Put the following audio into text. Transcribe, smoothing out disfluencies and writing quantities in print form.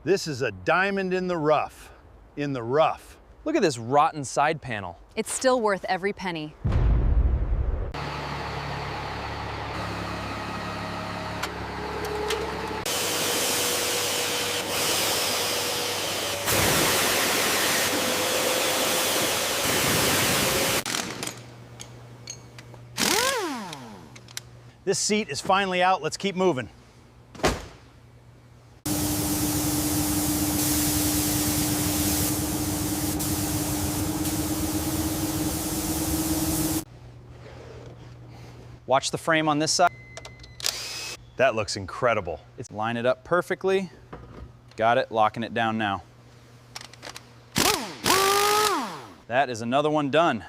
This is a diamond in the rough. In the rough. Look at this rotten side panel. It's still worth every penny. This seat is finally out. Let's keep moving. Watch the frame on this side. That looks incredible. It's line it up perfectly. Got it, locking it down now. That is another one done.